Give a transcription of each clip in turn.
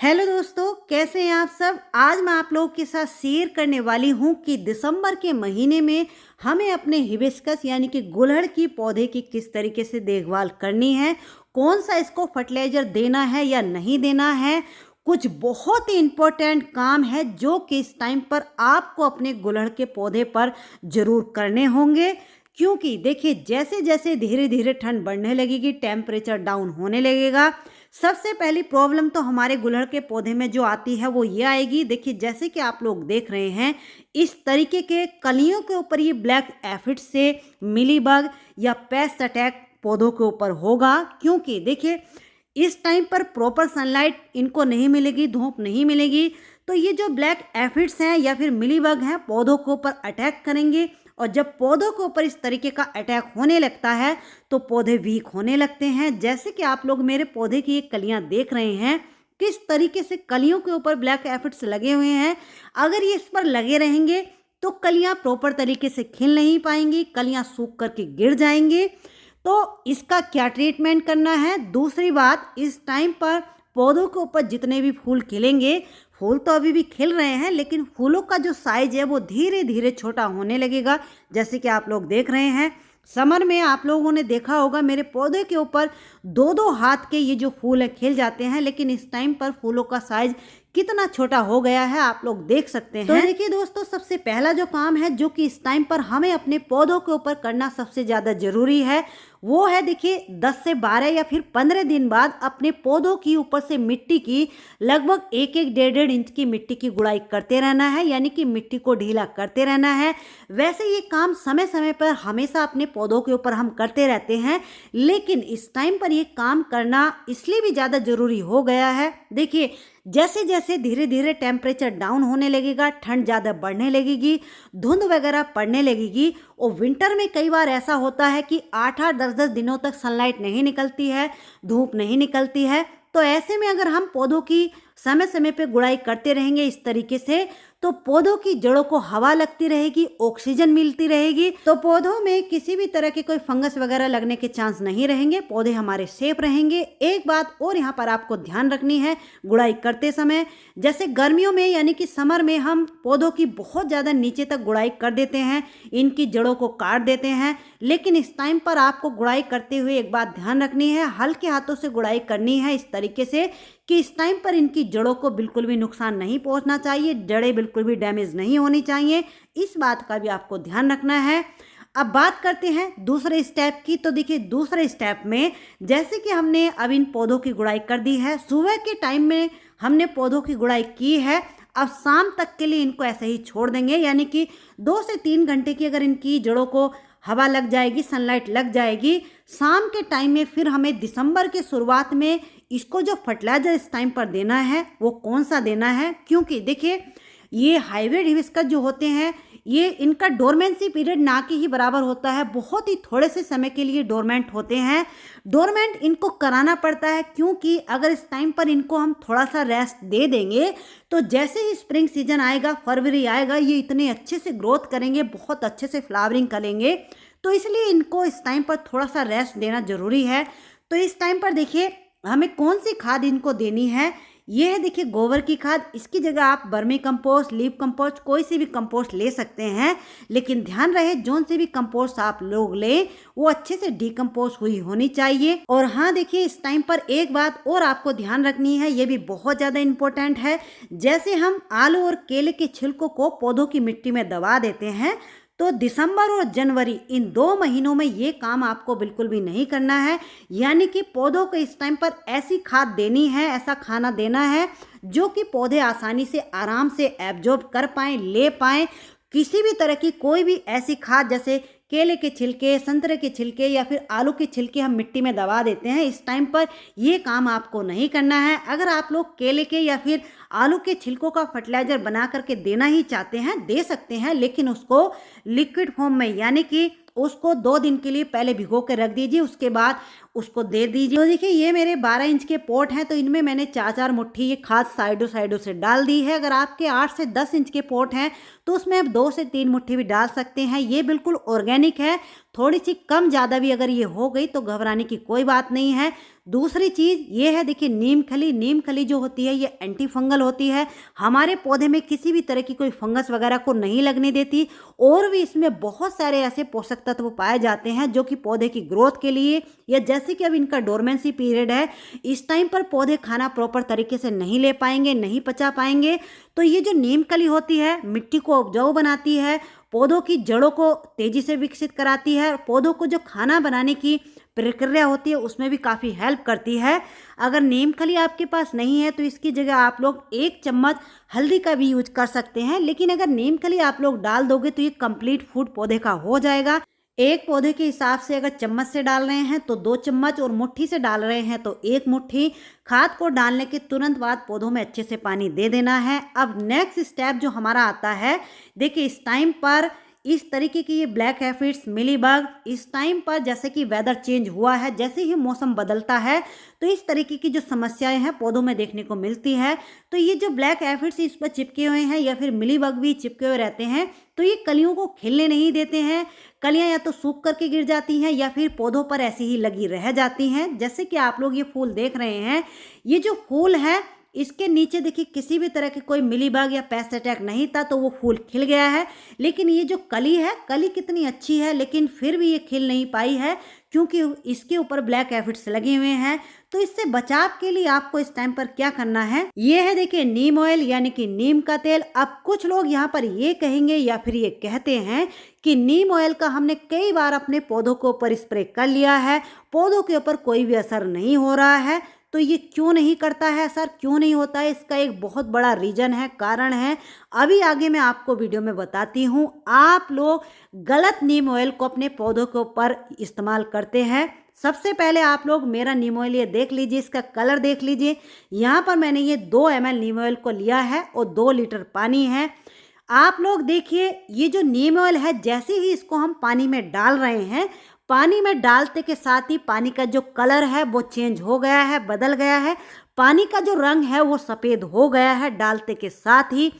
Hello दोस्तों, कैसे हैं आप सब। आज मैं आप लोगों के साथ शेयर करने वाली हूं कि दिसंबर के महीने में हमें अपने हिबिस्कस यानी कि गुड़हल की पौधे की किस तरीके से देखभाल करनी है, कौन सा इसको फर्टिलाइजर देना है या नहीं देना है। कुछ बहुत ही इम्पोर्टेंट काम है जो कि इस टाइम पर आपको अपने गुड़हल के पौधे पर ज़रूर करने होंगे। क्योंकि देखिए, जैसे जैसे धीरे धीरे ठंड बढ़ने लगेगी, टेम्परेचर डाउन होने लगेगा, सबसे पहली प्रॉब्लम तो हमारे गुड़हल के पौधे में जो आती है वो ये आएगी। देखिए, जैसे कि आप लोग देख रहे हैं, इस तरीके के कलियों के ऊपर ये ब्लैक एफिड से मिलीबग या पेस्ट अटैक पौधों के ऊपर होगा। क्योंकि देखिए, इस टाइम पर प्रॉपर सनलाइट इनको नहीं मिलेगी, धूप नहीं मिलेगी, तो ये जो ब्लैक एफिड्स हैं या फिर मिलीबग हैं पौधों के ऊपर अटैक करेंगे। और जब पौधों के ऊपर इस तरीके का अटैक होने लगता है तो पौधे वीक होने लगते हैं। जैसे कि आप लोग मेरे पौधे की ये कलियां देख रहे हैं, किस तरीके से कलियों के ऊपर ब्लैक एफिड्स लगे हुए हैं। अगर ये इस पर लगे रहेंगे तो कलियां प्रॉपर तरीके से खिल नहीं पाएंगी, कलियां सूख करके गिर जाएंगे। तो इसका क्या ट्रीटमेंट करना है। दूसरी बात, इस टाइम पर पौधों के ऊपर जितने भी फूल खिलेंगे, फूल तो अभी भी खिल रहे हैं लेकिन फूलों का जो साइज है वो धीरे धीरे छोटा होने लगेगा। जैसे कि आप लोग देख रहे हैं, समर में आप लोगों ने देखा होगा मेरे पौधे के ऊपर दो दो हाथ के ये जो फूल है खिल जाते हैं, लेकिन इस टाइम पर फूलों का साइज कितना छोटा हो गया है आप लोग देख सकते हैं। तो देखिए दोस्तों, सबसे पहला जो काम है जो कि इस टाइम पर हमें अपने पौधों के ऊपर करना सबसे ज़्यादा जरूरी है, वो है देखिए 10 से 12 या फिर 15 दिन बाद अपने पौधों की ऊपर से मिट्टी की लगभग 1-1 1.5 इंच की मिट्टी की गुड़ाई करते रहना है, यानी कि मिट्टी को ढीला करते रहना है। वैसे ये काम समय समय पर हमेशा अपने पौधों के ऊपर हम करते रहते हैं, लेकिन इस टाइम पर ये काम करना इसलिए भी ज़्यादा जरूरी हो गया है। देखिए, जैसे जैसे धीरे धीरे टेम्परेचर डाउन होने लगेगा, ठंड ज़्यादा बढ़ने लगेगी, धुंध वगैरह पड़ने लगेगी, और विंटर में कई बार ऐसा होता है कि 8-8 10-10 दिनों तक सनलाइट नहीं निकलती है, धूप नहीं निकलती है। तो ऐसे में अगर हम पौधों की समय समय पे गुड़ाई करते रहेंगे इस तरीके से, तो पौधों की जड़ों को हवा लगती रहेगी, ऑक्सीजन मिलती रहेगी, तो पौधों में किसी भी तरह के कोई फंगस वगैरह लगने के चांस नहीं रहेंगे, पौधे हमारे सेफ रहेंगे। एक बात और यहाँ पर आपको ध्यान रखनी है गुड़ाई करते समय, जैसे गर्मियों में यानी कि समर में हम पौधों की बहुत ज़्यादा नीचे तक गुड़ाई कर देते हैं, इनकी जड़ों को काट देते हैं, लेकिन इस टाइम पर आपको गुड़ाई करते हुए एक बात ध्यान रखनी है, हल्के हाथों से गुड़ाई करनी है इस तरीके से कि इस टाइम पर इनकी जड़ों को बिल्कुल भी नुकसान नहीं पहुंचना चाहिए, जड़ें बिल्कुल भी डैमेज नहीं होनी चाहिए, इस बात का भी आपको ध्यान रखना है। अब बात करते हैं दूसरे स्टेप की। तो देखिए, दूसरे स्टेप में जैसे कि हमने अब इन पौधों की गुड़ाई कर दी है, सुबह के टाइम में हमने पौधों की गुड़ाई की है, अब शाम तक के लिए इनको ऐसे ही छोड़ देंगे, यानी कि 2 से 3 घंटे की अगर इनकी जड़ों को हवा लग जाएगी, सनलाइट लग जाएगी, शाम के टाइम में फिर हमें दिसंबर के शुरुआत में इसको जो फर्टिलाइजर इस टाइम पर देना है वो कौन सा देना है। क्योंकि देखिए, ये हाइब्रिड हिबिस्कस जो होते हैं, ये इनका डोरमेंसी पीरियड ना के ही बराबर होता है, बहुत ही थोड़े से समय के लिए डोरमेंट होते हैं। डोरमेंट इनको कराना पड़ता है क्योंकि अगर इस टाइम पर इनको हम थोड़ा सा रेस्ट दे देंगे तो जैसे ही स्प्रिंग सीजन आएगा, फरवरी आएगा, ये इतने अच्छे से ग्रोथ करेंगे, बहुत अच्छे से फ्लावरिंग करेंगे। तो इसलिए इनको इस टाइम पर थोड़ा सा रेस्ट देना जरूरी है। तो इस टाइम पर देखिए, हमें कौन सी खाद इनको देनी है, ये है देखिए गोबर की खाद। इसकी जगह आप वर्मी कंपोस्ट, लीफ कंपोस्ट, कोई सी भी कंपोस्ट ले सकते हैं, लेकिन ध्यान रहे जोन से भी कंपोस्ट आप लोग लें वो अच्छे से डिकम्पोस्ट हुई होनी चाहिए। और हाँ देखिए, इस टाइम पर एक बात और आपको ध्यान रखनी है, ये भी बहुत ज़्यादा इम्पोर्टेंट है। जैसे हम आलू और केले के छिलकों को पौधों की मिट्टी में दबा देते हैं, तो दिसंबर और जनवरी इन 2 महीनों में ये काम आपको बिल्कुल भी नहीं करना है, यानी कि पौधों को इस टाइम पर ऐसी खाद देनी है, ऐसा खाना देना है जो कि पौधे आसानी से आराम से एब्जॉर्ब कर पाएँ, ले पाएँ। किसी भी तरह की कोई भी ऐसी खाद जैसे केले के छिलके, संतरे के छिलके या फिर आलू के छिलके हम मिट्टी में दबा देते हैं, इस टाइम पर ये काम आपको नहीं करना है। अगर आप लोग केले के या फिर आलू के छिलकों का फर्टिलाइजर बना करके देना ही चाहते हैं, दे सकते हैं, लेकिन उसको लिक्विड फॉर्म में, यानी कि उसको 2 दिन के लिए पहले भिगो के रख दीजिए, उसके बाद उसको दे दीजिए। तो देखिए, ये मेरे 12 इंच के पॉट हैं, तो इनमें मैंने 4-4 मुट्ठी ये खाद साइडों से डाल दी है। अगर आपके 8 से 10 इंच के पॉट हैं तो उसमें आप 2 से 3 मुट्ठी भी डाल सकते हैं। ये बिल्कुल ऑर्गेनिक है, थोड़ी सी कम ज़्यादा भी अगर ये हो गई तो घबराने की कोई बात नहीं है। दूसरी चीज़ ये है, देखिए नीम खली जो होती है ये एंटी फंगल होती है, हमारे पौधे में किसी भी तरह की कोई फंगस वगैरह को नहीं लगने देती। और भी इसमें बहुत सारे ऐसे पोषक तत्व पाए जाते हैं जो कि पौधे की ग्रोथ के लिए, या जैसे कि अब इनका डोरमेंसी पीरियड है, इस टाइम पर पौधे खाना प्रॉपर तरीके से नहीं ले पाएंगे, नहीं पचा पाएंगे, तो ये जो नीम कली होती है मिट्टी को उपजाऊ बनाती है, पौधों की जड़ों को तेजी से विकसित कराती है, और पौधों को जो खाना बनाने की प्रक्रिया होती है उसमें भी काफ़ी हेल्प करती है। अगर नीम खली आपके पास नहीं है तो इसकी जगह आप लोग 1 चम्मच हल्दी का भी यूज कर सकते हैं, लेकिन अगर नीम खली आप लोग डाल दोगे तो ये कंप्लीट फूड पौधे का हो जाएगा। एक पौधे के हिसाब से अगर चम्मच से डाल रहे हैं तो 2 चम्मच, और मुट्ठी से डाल रहे हैं तो 1 मुट्ठी। खाद को डालने के तुरंत बाद पौधों में अच्छे से पानी दे देना है। अब नेक्स्ट स्टेप जो हमारा आता है, देखिए इस टाइम पर इस तरीके की ये ब्लैक एफिड्स, मिलीबग, इस टाइम पर जैसे कि वेदर चेंज हुआ है, जैसे ही मौसम बदलता है तो इस तरीके की जो समस्याएं हैं पौधों में देखने को मिलती है। तो ये जो ब्लैक एफिड्स इस पर चिपके हुए हैं या फिर मिलीबग भी चिपके हुए रहते हैं, तो ये कलियों को खिलने नहीं देते हैं। कलियां या तो सूख करके गिर जाती हैं या फिर पौधों पर ऐसी ही लगी रह जाती हैं। जैसे कि आप लोग ये फूल देख रहे हैं, ये जो फूल है इसके नीचे देखिए किसी भी तरह की कोई मिलीबग या पेस्ट अटैक नहीं था, तो वो फूल खिल गया है। लेकिन ये जो कली है, कली कितनी अच्छी है, लेकिन फिर भी ये खिल नहीं पाई है क्योंकि इसके ऊपर ब्लैक एफिड्स लगे हुए हैं। तो इससे बचाव के लिए आपको इस टाइम पर क्या करना है, ये है देखिए नीम ऑयल यानी कि नीम का तेल। अब कुछ लोग यहाँ पर ये कहेंगे या फिर ये कहते हैं कि नीम ऑयल का हमने कई बार अपने पौधों के ऊपर स्प्रे कर लिया है, पौधों के ऊपर कोई भी असर नहीं हो रहा है। तो ये क्यों नहीं करता है सर, क्यों नहीं होता है? इसका एक बहुत बड़ा रीजन है, कारण है, अभी आगे मैं आपको वीडियो में बताती हूँ। आप लोग गलत नीम ऑयल को अपने पौधों के ऊपर इस्तेमाल करते हैं। सबसे पहले आप लोग मेरा नीम ऑयल ये देख लीजिए, इसका कलर देख लीजिए। यहाँ पर मैंने ये 2 ml नीम ऑयल को लिया है और 2 लीटर पानी है। आप लोग देखिए ये जो नीम ऑयल है, जैसे ही इसको हम पानी में डाल रहे हैं, पानी में डालते के साथ ही पानी का जो कलर है वो चेंज हो गया है, बदल गया है। पानी का जो रंग है वो सफ़ेद हो गया है डालते के साथ ही।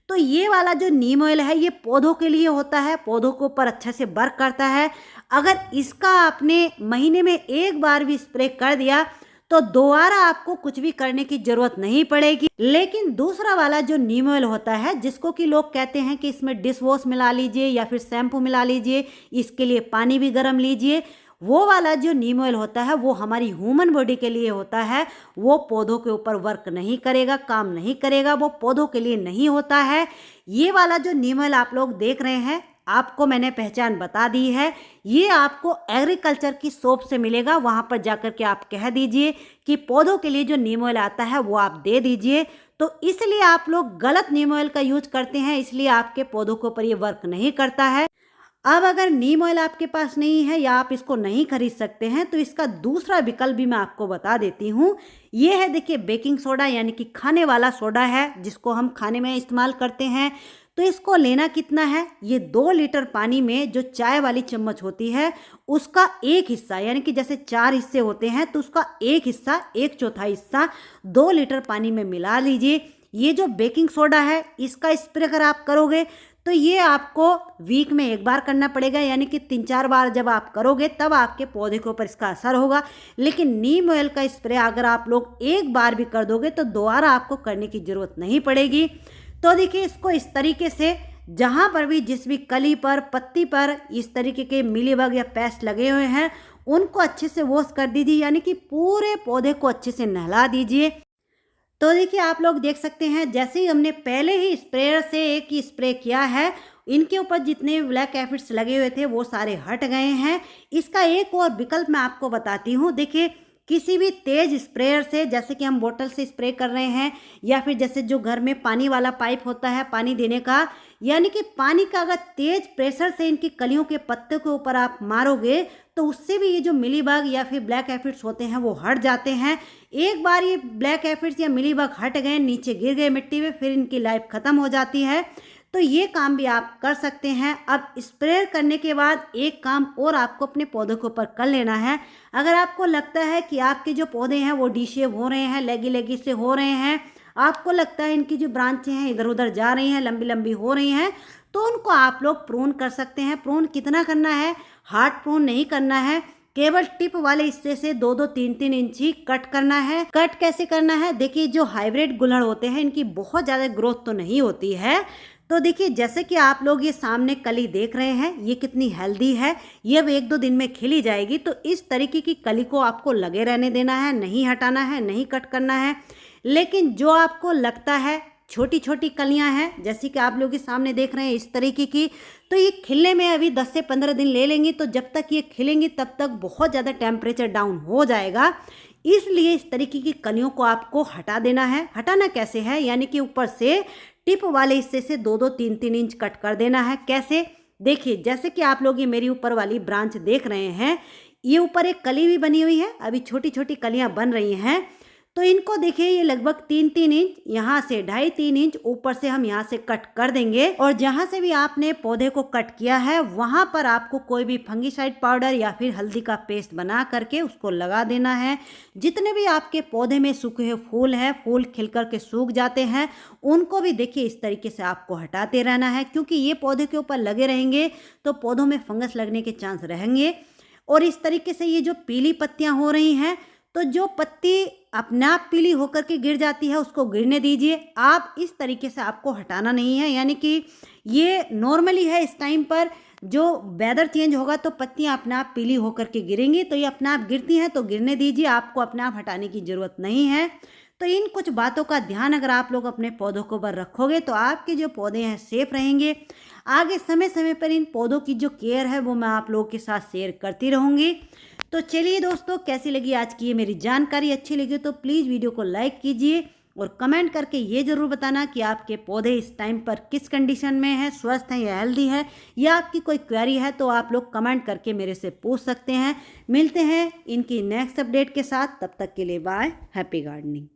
तो ये वाला जो नीम ऑयल है ये पौधों के लिए होता है, पौधों के ऊपर अच्छे से वर्क करता है। अगर इसका आपने महीने में 1 बार भी स्प्रे कर दिया तो दोबारा आपको कुछ भी करने की जरूरत नहीं पड़ेगी। लेकिन दूसरा वाला जो नीम ऑयल होता है, जिसको कि लोग कहते हैं कि इसमें डिश वॉश मिला लीजिए या फिर शैम्पू मिला लीजिए, इसके लिए पानी भी गर्म लीजिए, वो वाला जो नीम ऑयल होता है वो हमारी ह्यूमन बॉडी के लिए होता है। वो पौधों के ऊपर वर्क नहीं करेगा, काम नहीं करेगा, वो पौधों के लिए नहीं होता है। ये वाला जो नीम ऑयल आप लोग देख रहे हैं, आपको मैंने पहचान बता दी है। ये आपको एग्रीकल्चर की शॉप से मिलेगा, वहाँ पर जाकर के आप कह दीजिए कि पौधों के लिए जो नीम ऑयल आता है वो आप दे दीजिए। तो इसलिए आप लोग गलत नीम ऑयल का यूज करते हैं, इसलिए आपके पौधों के ऊपर ये वर्क नहीं करता है। अब अगर नीम ऑयल आपके पास नहीं है या आप इसको नहीं खरीद सकते हैं तो इसका दूसरा विकल्प भी मैं आपको बता देती हूँ। ये है देखिए बेकिंग सोडा यानी कि खाने वाला सोडा है, जिसको हम खाने में इस्तेमाल करते हैं। तो इसको लेना कितना है, ये 2 लीटर पानी में जो चाय वाली चम्मच होती है उसका 1 हिस्सा, यानी कि जैसे 4 हिस्से होते हैं तो उसका 1 हिस्सा, 1/4 हिस्सा 2 लीटर पानी में मिला लीजिए। ये जो बेकिंग सोडा है इसका स्प्रे अगर आप करोगे तो ये आपको वीक में 1 बार करना पड़ेगा, यानी कि 3-4 बार जब आप करोगे तब आपके पौधे के ऊपर इसका असर होगा। लेकिन नीम ऑयल का स्प्रे अगर आप लोग 1 बार भी कर दोगे तो दोबारा आपको करने की ज़रूरत नहीं पड़ेगी। तो देखिए इसको इस तरीके से जहाँ पर भी जिस भी कली पर, पत्ती पर इस तरीके के मिलीबग या पेस्ट लगे हुए हैं उनको अच्छे से वॉश कर दीजिए, यानी कि पूरे पौधे को अच्छे से नहला दीजिए। तो देखिए आप लोग देख सकते हैं, जैसे ही हमने पहले ही स्प्रेयर से एक ही स्प्रे किया है, इनके ऊपर जितने ब्लैक एफिड्स लगे हुए थे वो सारे हट गए हैं। इसका एक और विकल्प मैं आपको बताती हूँ। देखिए किसी भी तेज स्प्रेयर से, जैसे कि हम बोतल से स्प्रे कर रहे हैं या फिर जैसे जो घर में पानी वाला पाइप होता है पानी देने का, यानी कि पानी का अगर तेज प्रेशर से इनकी कलियों के पत्ते के ऊपर आप मारोगे तो उससे भी ये जो मिलीबग या फिर ब्लैक एफिड्स होते हैं वो हट जाते हैं। एक बार ये ब्लैक एफिड्स या मिलीबग हट गए, नीचे गिर गए मिट्टी में, फिर इनकी लाइफ खत्म हो जाती है। तो ये काम भी आप कर सकते हैं। अब स्प्रे करने के बाद एक काम और आपको अपने पौधों के ऊपर कर लेना है। अगर आपको लगता है कि आपके जो पौधे हैं वो डी शेप हो रहे हैं, लेगी लेगी से हो रहे हैं, आपको लगता है इनकी जो ब्रांचें हैं इधर उधर जा रही हैं, लंबी लंबी हो रही हैं, तो उनको आप लोग प्रून कर सकते हैं। प्रून कितना करना है, हार्ड प्रून नहीं करना है, केवल टिप वाले हिस्से से 2-2 3-3 इंच ही कट करना है। कट कैसे करना है, देखिए जो हाइब्रिड गुलहड़ होते हैं इनकी बहुत ज़्यादा ग्रोथ तो नहीं होती है। तो देखिए जैसे कि आप लोग ये सामने कली देख रहे हैं, ये कितनी हेल्दी है, ये अब 1-2 दिन में खिली जाएगी। तो इस तरीके की कली को आपको लगे रहने देना है, नहीं हटाना है, नहीं कट करना है। लेकिन जो आपको लगता है छोटी छोटी कलियां हैं, जैसे कि आप लोग के सामने देख रहे हैं इस तरीके की, तो ये खिलने में अभी 10 से 15 दिन ले लेंगी। तो जब तक ये खिलेंगी तब तक बहुत ज़्यादा टेम्परेचर डाउन हो जाएगा, इसलिए इस तरीके की कलियों को आपको हटा देना है। हटाना कैसे है, यानी कि ऊपर से टिप वाले हिस्से से 2-2 3-3 इंच कट कर देना है। कैसे, देखिए जैसे कि आप लोग ये मेरी ऊपर वाली ब्रांच देख रहे हैं, ये ऊपर एक कली भी बनी हुई है, अभी छोटी छोटी कलियां बन रही हैं। तो इनको देखिए ये लगभग 3-3 इंच, यहाँ से 2.5-3 इंच ऊपर से हम यहाँ से कट कर देंगे। और जहाँ से भी आपने पौधे को कट किया है वहाँ पर आपको कोई भी फंगीसाइड पाउडर या फिर हल्दी का पेस्ट बना करके उसको लगा देना है। जितने भी आपके पौधे में सूखे हुए फूल है, फूल खिल कर के सूख जाते हैं, उनको भी देखिए इस तरीके से आपको हटाते रहना है, क्योंकि ये पौधे के ऊपर लगे रहेंगे तो पौधों में फंगस लगने के चांस रहेंगे। और इस तरीके से ये जो पीली पत्तियाँ हो रही हैं, तो जो पत्ती अपने आप पीली होकर के गिर जाती है उसको गिरने दीजिए। आप इस तरीके से आपको हटाना नहीं है, यानी कि ये नॉर्मली है। इस टाइम पर जो वेदर चेंज होगा तो पत्तियां अपने आप पीली होकर के गिरेंगी, तो ये अपने आप गिरती हैं तो गिरने दीजिए, आपको अपने आप हटाने की ज़रूरत नहीं है। तो इन कुछ बातों का ध्यान अगर आप लोग अपने पौधों को पर रखोगे तो आपके जो पौधे हैं सेफ रहेंगे। आगे समय समय पर इन पौधों की जो केयर है वो मैं आप लोगों के साथ शेयर करती रहूँगी। तो चलिए दोस्तों, कैसी लगी आज की ये मेरी जानकारी, अच्छी लगी तो प्लीज़ वीडियो को लाइक कीजिए और कमेंट करके ये ज़रूर बताना कि आपके पौधे इस टाइम पर किस कंडीशन में है, स्वस्थ हैं या हेल्दी है, या आपकी कोई क्वेरी है तो आप लोग कमेंट करके मेरे से पूछ सकते हैं। मिलते हैं इनकी नेक्स्ट अपडेट के साथ, तब तक के लिए बाय, हैप्पी गार्डनिंग।